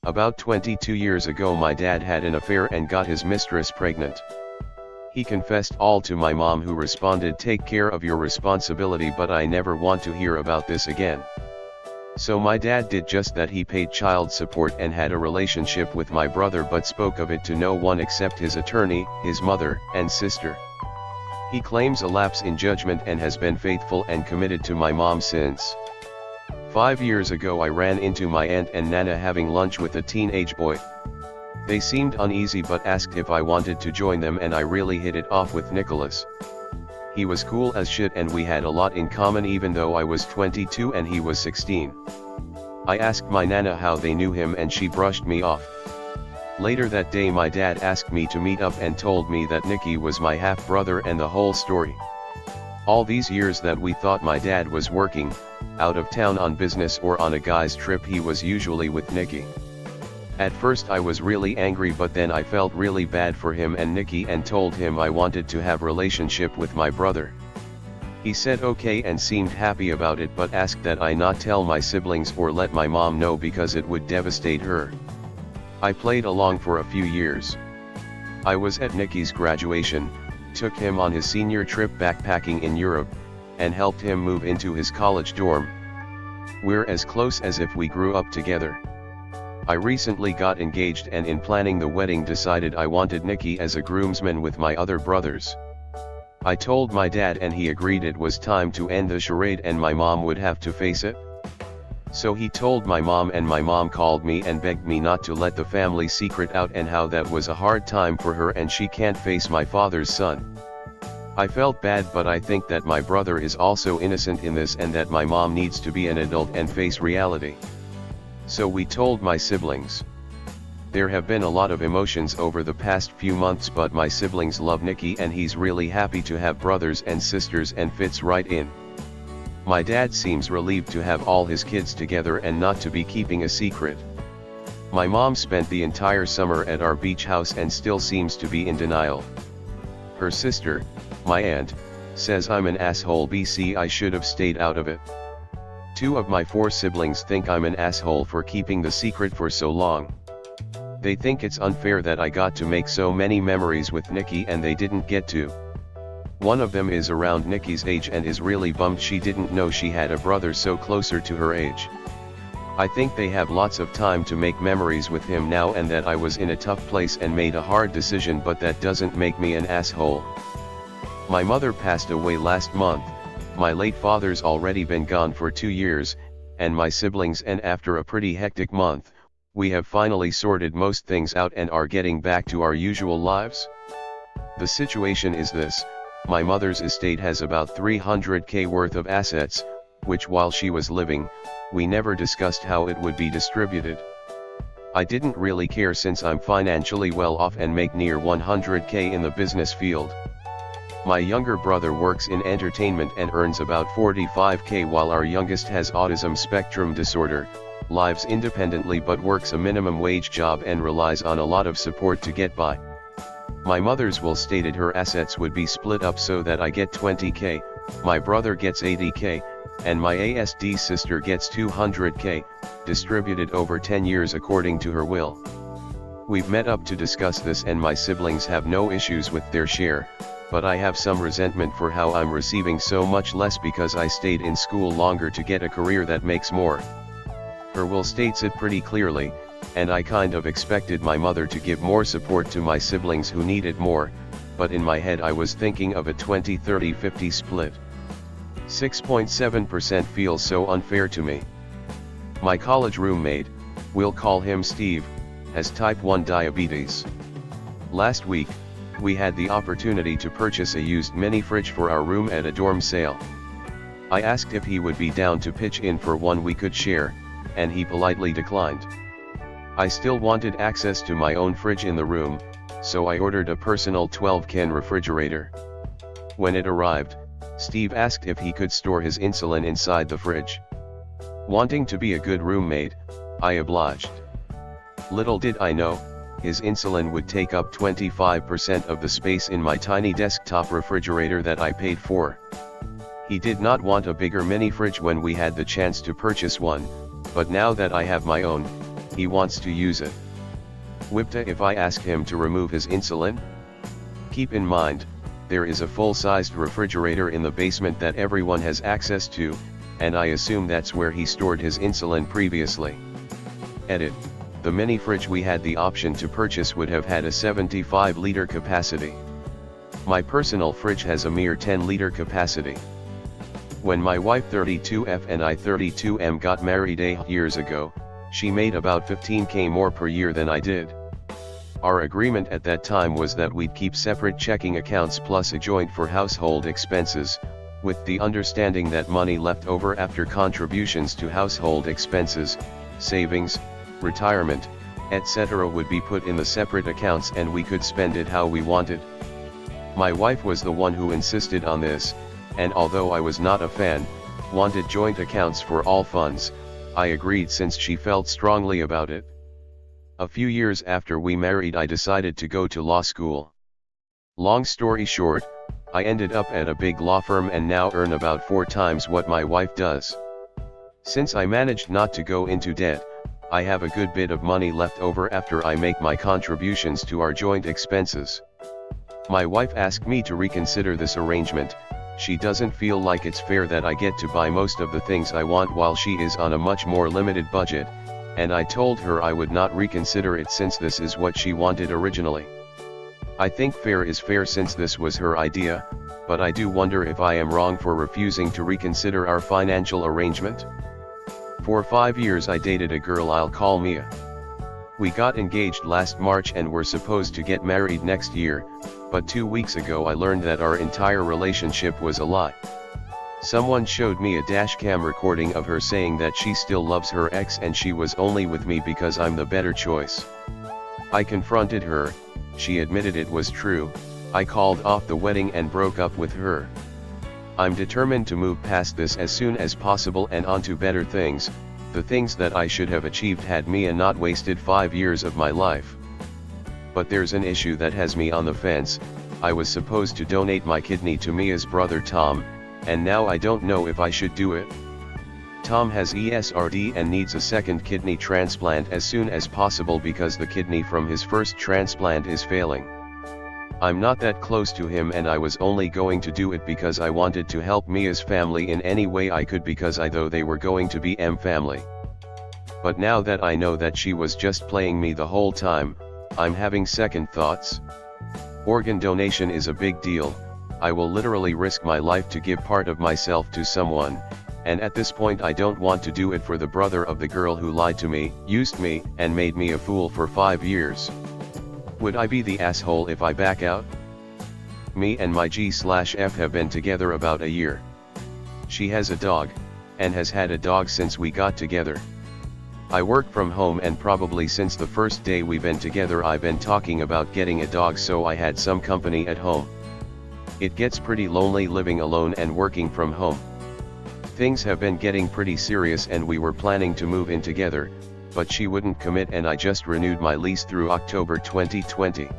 About 22 years ago my dad had an affair and got his mistress pregnant. He confessed all to my mom, who responded, "Take care of your responsibility, but I never want to hear about this again." So my dad did just that. He paid child support and had a relationship with my brother, but spoke of it to no one except his attorney, his mother, and sister. He claims a lapse in judgment and has been faithful and committed to my mom since. 5 years ago I ran into my aunt and Nana having lunch with a teenage boy. They seemed uneasy but asked if I wanted to join them, and I really hit it off with Nicholas. He was cool as shit and we had a lot in common, even though I was 22 and he was 16. I asked my Nana how they knew him and she brushed me off. Later that day my dad asked me to meet up and told me that Nicky was my half-brother and the whole story. All these years that we thought my dad was working, out of town on business or on a guy's trip, he was usually with Nicky. At first I was really angry, but then I felt really bad for him and Nicky and told him I wanted to have relationship with my brother. He said okay and seemed happy about it, but asked that I not tell my siblings or let my mom know because it would devastate her. I played along for a few years. I was at Nicky's graduation, took him on his senior trip backpacking in Europe, and helped him move into his college dorm. We're as close as if we grew up together. I recently got engaged and in planning the wedding decided I wanted Nicky as a groomsman with my other brothers. I told my dad and he agreed it was time to end the charade and my mom would have to face it. So he told my mom, and my mom called me and begged me not to let the family secret out and how that was a hard time for her and she can't face my father's son. I felt bad, but I think that my brother is also innocent in this and that my mom needs to be an adult and face reality. So we told my siblings. There have been a lot of emotions over the past few months, but my siblings love Nicky and he's really happy to have brothers and sisters and fits right in. My dad seems relieved to have all his kids together and not to be keeping a secret. My mom spent the entire summer at our beach house and still seems to be in denial. Her sister, my aunt, says I'm an asshole BC, I should have stayed out of it. 2 of my 4 siblings think I'm an asshole for keeping the secret for so long. They think it's unfair that I got to make so many memories with Nicky and they didn't get to. One of them is around Nicky's age and is really bummed she didn't know she had a brother so closer to her age. I think they have lots of time to make memories with him now and that I was in a tough place and made a hard decision, but that doesn't make me an asshole. My mother passed away last month, my late father's already been gone for 2 years, and my siblings, and after a pretty hectic month, we have finally sorted most things out and are getting back to our usual lives. The situation is this: my mother's estate has about $300,000 worth of assets, which while she was living, we never discussed how it would be distributed. I didn't really care since I'm financially well off and make near $100,000 in the business field. My younger brother works in entertainment and earns about $45,000 while our youngest has autism spectrum disorder, lives independently but works a minimum wage job and relies on a lot of support to get by. My mother's will stated her assets would be split up so that I get $20,000, my brother gets $80,000, and my ASD sister gets $200,000, distributed over 10 years according to her will. We've met up to discuss this and my siblings have no issues with their share, but I have some resentment for how I'm receiving so much less because I stayed in school longer to get a career that makes more. Her will states it pretty clearly, and I kind of expected my mother to give more support to my siblings who needed more, but in my head I was thinking of a 20-30-50 split. 6.7% feels so unfair to me. My college roommate, we'll call him Steve, has type 1 diabetes. Last week, we had the opportunity to purchase a used mini fridge for our room at a dorm sale. I asked if he would be down to pitch in for one we could share, and he politely declined. I still wanted access to my own fridge in the room, so I ordered a personal 12-can refrigerator. When it arrived, Steve asked if he could store his insulin inside the fridge. Wanting to be a good roommate, I obliged. Little did I know, his insulin would take up 25% of the space in my tiny desktop refrigerator that I paid for. He did not want a bigger mini fridge when we had the chance to purchase one, but now that I have my own, he wants to use it. Whipta if I ask him to remove his insulin? Keep in mind, there is a full-sized refrigerator in the basement that everyone has access to, and I assume that's where he stored his insulin previously. Edit. The mini fridge we had the option to purchase would have had a 75-liter capacity. My personal fridge has a mere 10-liter capacity. When my wife 32F and I 32M got married 8 years ago, she made about 15k more per year than I did. Our agreement at that time was that we'd keep separate checking accounts plus a joint for household expenses, with the understanding that money left over after contributions to household expenses, savings, retirement, etc. would be put in the separate accounts and we could spend it how we wanted. My wife was the one who insisted on this, and although I was not a fan, wanted joint accounts for all funds, I agreed since she felt strongly about it. A few years after we married I decided to go to law school. Long story short, I ended up at a big law firm and now earn about 4 times what my wife does. Since I managed not to go into debt, I have a good bit of money left over after I make my contributions to our joint expenses. My wife asked me to reconsider this arrangement. She doesn't feel like it's fair that I get to buy most of the things I want while she is on a much more limited budget, and I told her I would not reconsider it since this is what she wanted originally. I think fair is fair since this was her idea, but I do wonder if I am wrong for refusing to reconsider our financial arrangement. For 5 years I dated a girl I'll call Mia. We got engaged last March and were supposed to get married next year, but 2 weeks ago I learned that our entire relationship was a lie. Someone showed me a dashcam recording of her saying that she still loves her ex and she was only with me because I'm the better choice. I confronted her, she admitted it was true, I called off the wedding and broke up with her. I'm determined to move past this as soon as possible and on to better things, the things that I should have achieved had Mia not wasted 5 years of my life. But there's an issue that has me on the fence. I was supposed to donate my kidney to Mia's brother Tom, and now I don't know if I should do it. Tom has ESRD and needs a second kidney transplant as soon as possible because the kidney from his first transplant is failing. I'm not that close to him and I was only going to do it because I wanted to help Mia's family in any way I could because I thought they were going to be M family. But now that I know that she was just playing me the whole time, I'm having second thoughts. Organ donation is a big deal. I will literally risk my life to give part of myself to someone, and at this point I don't want to do it for the brother of the girl who lied to me, used me, and made me a fool for 5 years. Would I be the asshole if I back out? Me and my G/F have been together about a year. She has a dog, and has had a dog since we got together. I work from home and probably since the first day we've been together I've been talking about getting a dog so I had some company at home. It gets pretty lonely living alone and working from home. Things have been getting pretty serious and we were planning to move in together, but she wouldn't commit and I just renewed my lease through October 2020.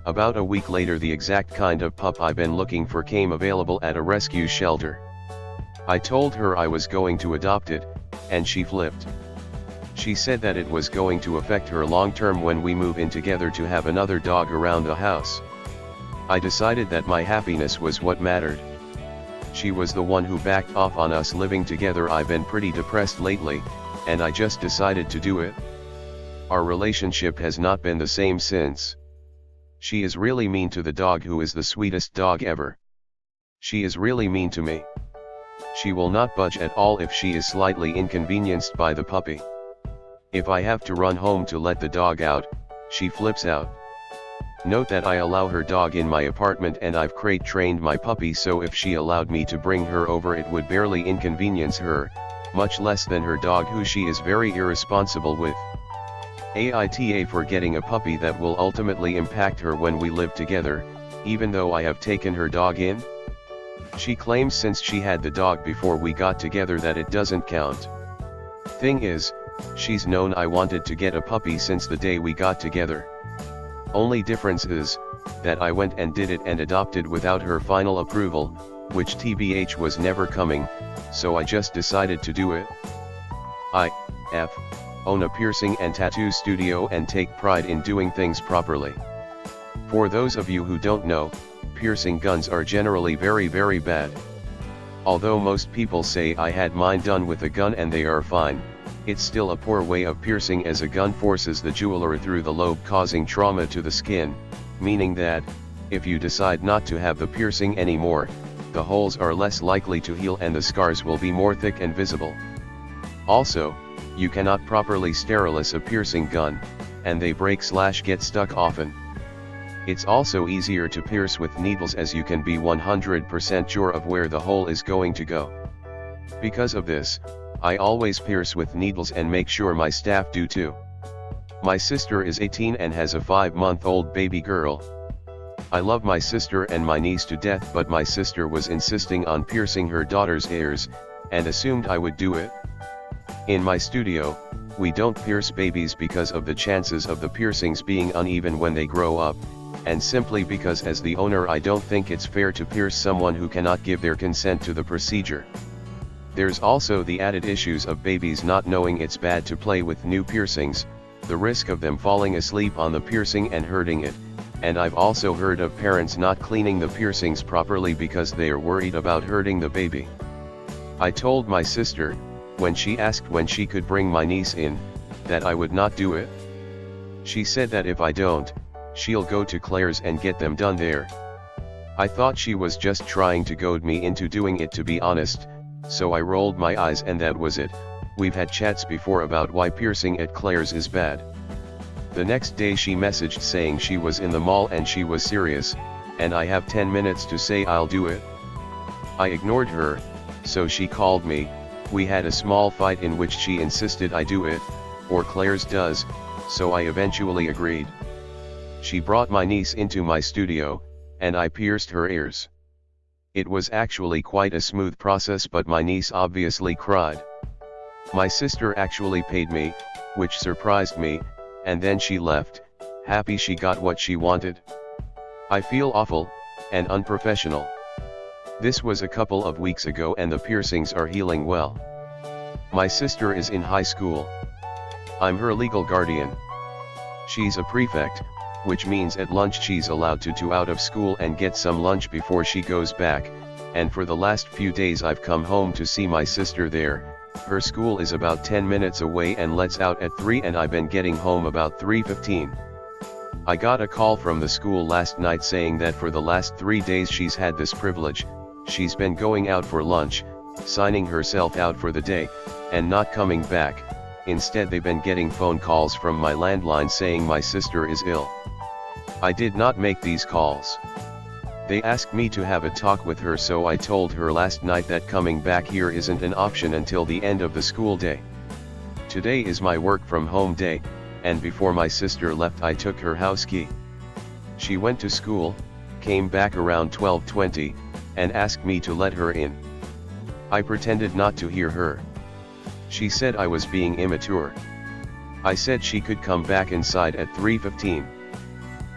About a week later the exact kind of pup I've been looking for came available at a rescue shelter. I told her I was going to adopt it, and she flipped. She said that it was going to affect her long term when we move in together to have another dog around the house. I decided that my happiness was what mattered. She was the one who backed off on us living together. I've been pretty depressed lately, and I just decided to do it. Our relationship has not been the same since. She is really mean to the dog who is the sweetest dog ever. She is really mean to me. She will not budge at all if she is slightly inconvenienced by the puppy. If I have to run home to let the dog out, she flips out. Note that I allow her dog in my apartment and I've crate trained my puppy so if she allowed me to bring her over it would barely inconvenience her, much less than her dog who she is very irresponsible with. AITA for getting a puppy that will ultimately impact her when we live together, even though I have taken her dog in? She claims since she had the dog before we got together that it doesn't count. Thing is, she's known I wanted to get a puppy since the day we got together. Only difference is, that I went and did it and adopted without her final approval, which TBH was never coming, so I just decided to do it. I own a piercing and tattoo studio and take pride in doing things properly. For those of you who don't know, piercing guns are generally very bad. Although most people say I had mine done with a gun and they are fine, it's still a poor way of piercing, as a gun forces the jeweler through the lobe, causing trauma to the skin, meaning that, if you decide not to have the piercing anymore, the holes are less likely to heal and the scars will be more thick and visible. Also, you cannot properly sterilize a piercing gun, and they break/get stuck often. It's also easier to pierce with needles, as you can be 100% sure of where the hole is going to go. Because of this, I always pierce with needles and make sure my staff do too. My sister is 18 and has a 5-month-old baby girl. I love my sister and my niece to death, but my sister was insisting on piercing her daughter's ears, and assumed I would do it. In my studio, we don't pierce babies because of the chances of the piercings being uneven when they grow up, and simply because as the owner I don't think it's fair to pierce someone who cannot give their consent to the procedure. There's also the added issues of babies not knowing it's bad to play with new piercings, the risk of them falling asleep on the piercing and hurting it, and I've also heard of parents not cleaning the piercings properly because they are worried about hurting the baby. I told my sister, when she asked when she could bring my niece in, that I would not do it. She said that if I don't, she'll go to Claire's and get them done there. I thought she was just trying to goad me into doing it, to be honest, so I rolled my eyes and that was it. We've had chats before about why piercing at Claire's is bad. The next day she messaged saying she was in the mall and she was serious, and I have 10 minutes to say I'll do it. I ignored her, so she called me. We had a small fight in which she insisted I do it, or Claire's does, so I eventually agreed. She brought my niece into my studio, and I pierced her ears. It was actually quite a smooth process, but my niece obviously cried. My sister actually paid me, which surprised me, and then she left, happy she got what she wanted. I feel awful, and unprofessional. This was a couple of weeks ago and the piercings are healing well. My sister is in high school. I'm her legal guardian. She's a prefect, which means at lunch she's allowed to out of school and get some lunch before she goes back, and for the last few days I've come home to see my sister there. Her school is about 10 minutes away and lets out at 3 and I've been getting home about 3:15. I got a call from the school last night saying that for the last 3 days she's had this privilege. She's been going out for lunch, signing herself out for the day, and not coming back. Instead they've been getting phone calls from my landline saying my sister is ill. I did not make these calls. They asked me to have a talk with her, so I told her last night that coming back here isn't an option until the end of the school day. Today is my work from home day, and before my sister left I took her house key. She went to school, came back around 12:20, and asked me to let her in. I pretended not to hear her. She said I was being immature. I said she could come back inside at 3:15.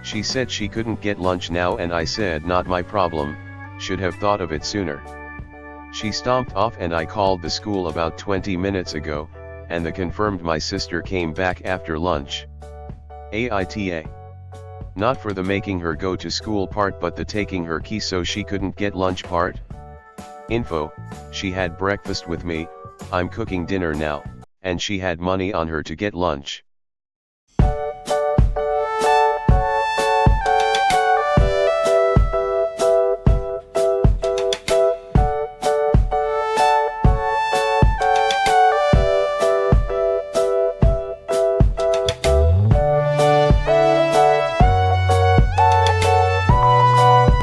She said she couldn't get lunch now and I said not my problem, should have thought of it sooner. She stomped off and I called the school about 20 minutes ago, and they confirmed my sister came back after lunch. AITA. Not for the making her go to school part but the taking her key so she couldn't get lunch part. Info, she had breakfast with me, I'm cooking dinner now, and she had money on her to get lunch.